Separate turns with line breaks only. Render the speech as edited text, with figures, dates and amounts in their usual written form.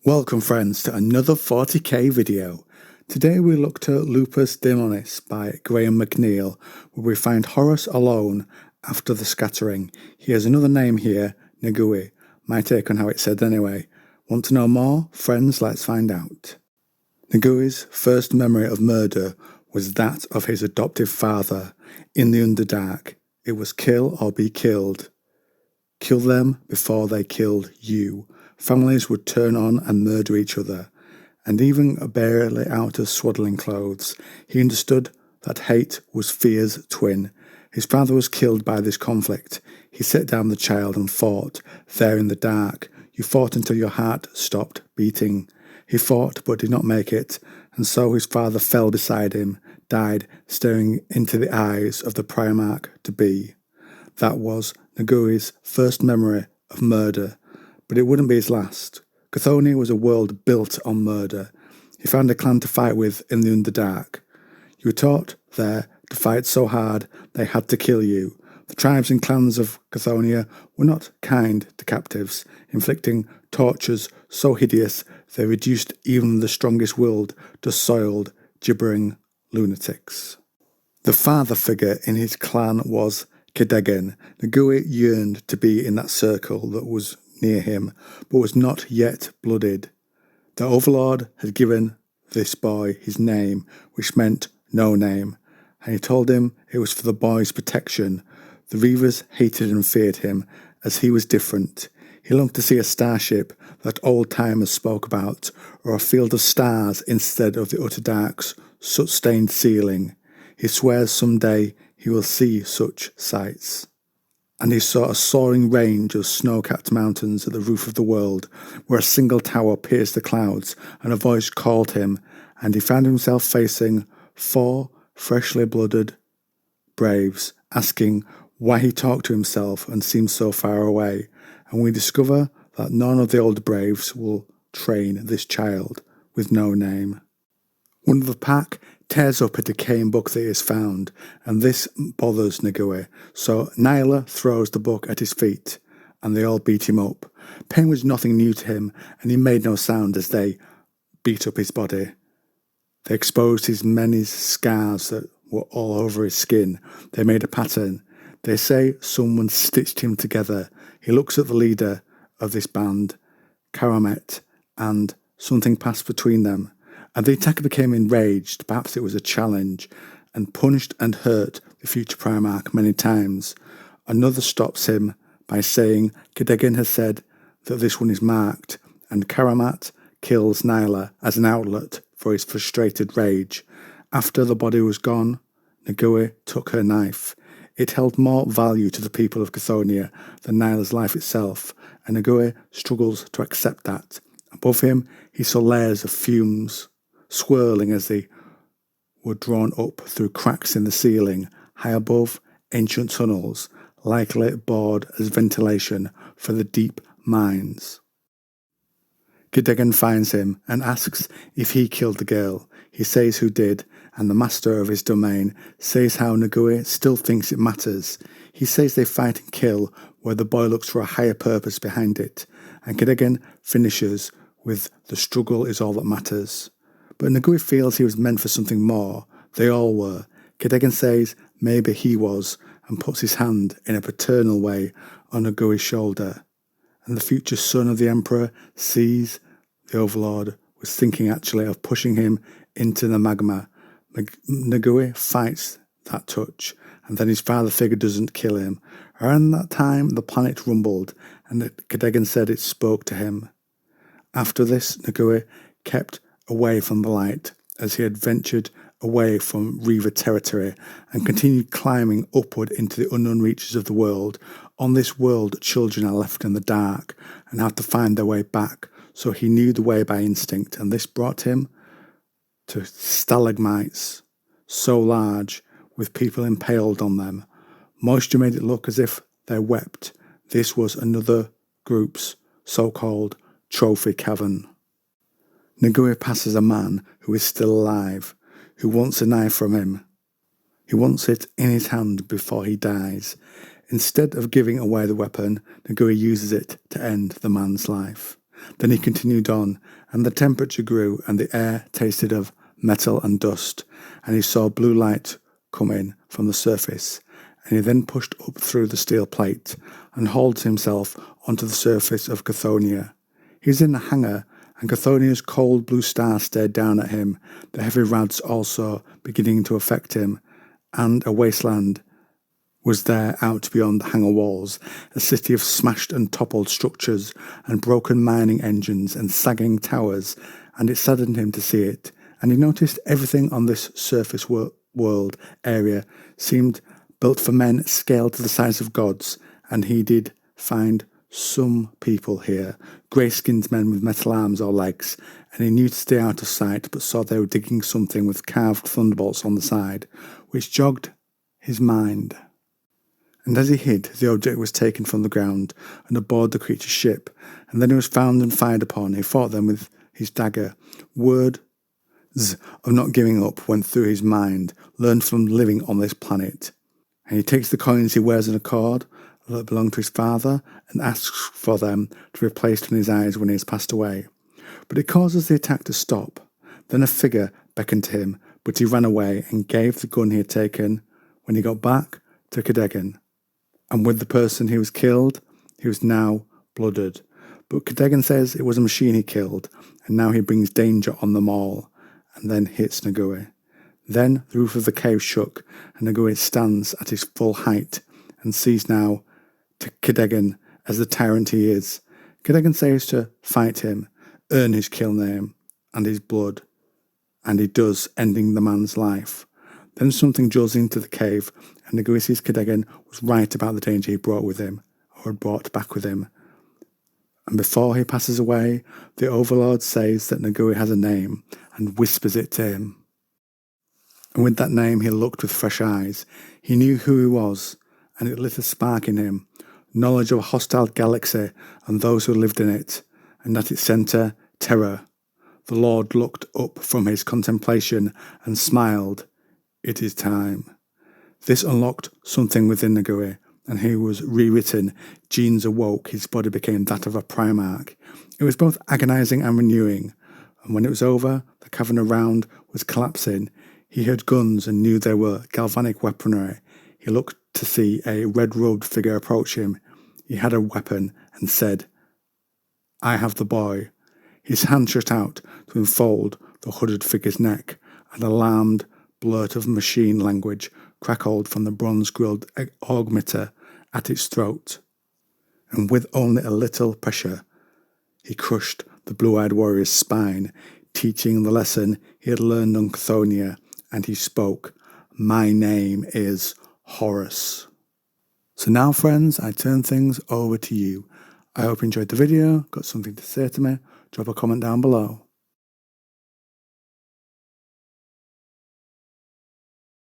Welcome friends to another 40k video. Today we looked at Lupus Daemonis by Graham McNeill, where we find Horus alone after the scattering. He has another name here, Nergui. My take on how it's said anyway. Want to know more? Friends, let's find out. Nergui's first memory of murder was that of his adoptive father. In the Underdark, it was kill or be killed. Kill them before they killed you. Families would turn on and murder each other, and even barely out of swaddling clothes, he understood that hate was fear's twin. His father was killed by this conflict. He set down the child and fought, there in the dark. You fought until your heart stopped beating. He fought but did not make it, and so his father fell beside him, died staring into the eyes of the Primarch-to-be. That was Nergui's first memory of murder. But it wouldn't be his last. Cthonia was a world built on murder. He found a clan to fight with in the Underdark. You were taught there to fight so hard they had to kill you. The tribes and clans of Cthonia were not kind to captives, inflicting tortures so hideous they reduced even the strongest-willed to soiled, gibbering lunatics. The father figure in his clan was Cthonia. Nergui yearned to be in that circle that was near him, but was not yet blooded. The Overlord had given this boy his name, which meant no name, and he told him it was for the boy's protection. The Reavers hated and feared him, as he was different. He longed to see a starship that old-timers spoke about, or a field of stars instead of the utter dark's soot-stained ceiling. He swears someday he will see such sights. And he saw a soaring range of snow-capped mountains at the roof of the world, where a single tower pierced the clouds, and a voice called him, and he found himself facing 4 freshly blooded braves, asking why he talked to himself and seemed so far away, and we discover that none of the old braves will train this child with no name. One of the pack tears up a decaying book that he has found, and this bothers Nergui, so Nyla throws the book at his feet, and they all beat him up. Pain was nothing new to him, and he made no sound as they beat up his body. They exposed his many scars that were all over his skin. They made a pattern. They say someone stitched him together. He looks at the leader of this band, Karamet, and something passed between them. And the attacker became enraged, perhaps it was a challenge, and punished and hurt the future Primarch many times. Another stops him by saying Cthonia has said that this one is marked, and Karamat kills Nyla as an outlet for his frustrated rage. After the body was gone, Nergui took her knife. It held more value to the people of Cthonia than Nyla's life itself, and Nergui struggles to accept that. Above him, he saw layers of fumes swirling as they were drawn up through cracks in the ceiling. High above, ancient tunnels, likely bored as ventilation for the deep mines. Cthonia finds him and asks if he killed the girl. He says who did, and the master of his domain says how Nergui still thinks it matters. He says they fight and kill where the boy looks for a higher purpose behind it, and Cthonia finishes with the struggle is all that matters. But Nergui feels he was meant for something more. They all were. Cthonia says maybe he was, and puts his hand in a paternal way on Nergui's shoulder. And the future son of the Emperor sees the Overlord was thinking actually of pushing him into the magma. Nergui fights that touch, and then his father figure doesn't kill him. Around that time the planet rumbled, and Cthonia said it spoke to him. After this, Nergui kept away from the light, as he had ventured away from Reaver territory and continued climbing upward into the unknown reaches of the world. On this world, children are left in the dark and have to find their way back, so he knew the way by instinct, and this brought him to stalagmites so large, with people impaled on them. Moisture made it look as if they wept. This was another group's so-called trophy cavern. Nergui passes a man who is still alive, who wants a knife from him. He wants it in his hand before he dies. Instead of giving away the weapon, Nergui uses it to end the man's life. Then he continued on, and the temperature grew, and the air tasted of metal and dust, and he saw blue light come in from the surface, and he then pushed up through the steel plate and hauled himself onto the surface of Cthonia. He was in the hangar, and Chthonia's cold blue star stared down at him, the heavy rads also beginning to affect him, and a wasteland was there out beyond the hangar walls, a city of smashed and toppled structures and broken mining engines and sagging towers, and it saddened him to see it, and he noticed everything on this surface world area seemed built for men scaled to the size of gods, and he did find some people here, grey-skinned men with metal arms or legs, and he knew to stay out of sight, but saw they were digging something with carved thunderbolts on the side, which jogged his mind. And as he hid, the object was taken from the ground and aboard the creature's ship, and then he was found and fired upon. He fought them with his dagger. Words of not giving up went through his mind, learned from living on this planet. And he takes the coins he wears in a cord that belonged to his father and asks for them to be placed in his eyes when he has passed away. But it causes the attack to stop. Then a figure beckoned to him, but he ran away and gave the gun he had taken, when he got back, to Cadogan. And with the person he was killed, he was now blooded. But Cadogan says it was a machine he killed, and now he brings danger on them all, and then hits Nergui. Then the roof of the cave shook, and Nergui stands at his full height, and sees now to Cadogan as the tyrant he is. Cadogan says to fight him, earn his kill name, and his blood, and he does, ending the man's life. Then something jolts into the cave, and Nergui sees Cadogan was right about the danger he brought with him, or had brought back with him. And before he passes away, the Overlord says that Nergui has a name, and whispers it to him. And with that name he looked with fresh eyes. He knew who he was, and it lit a spark in him, knowledge of a hostile galaxy and those who lived in it, and at its centre, terror. The Lord looked up from his contemplation and smiled. It is time. This unlocked something within Nergui, and he was rewritten. Genes awoke, his body became that of a Primarch. It was both agonizing and renewing, and when it was over, the cavern around was collapsing. He heard guns and knew they were galvanic weaponry. He looked to see a red-robed figure approach him. He had a weapon and said, I have the boy. His hand shot out to enfold the hooded figure's neck. An alarmed blurt of machine language crackled from the bronze-grilled augmeter at its throat. And with only a little pressure, he crushed the blue-eyed warrior's spine, teaching the lesson he had learned on Cthonia, and he spoke, My name is Horus. So now, friends, I turn things over to you. I hope you enjoyed the video, got something to say to me. Drop a comment down below.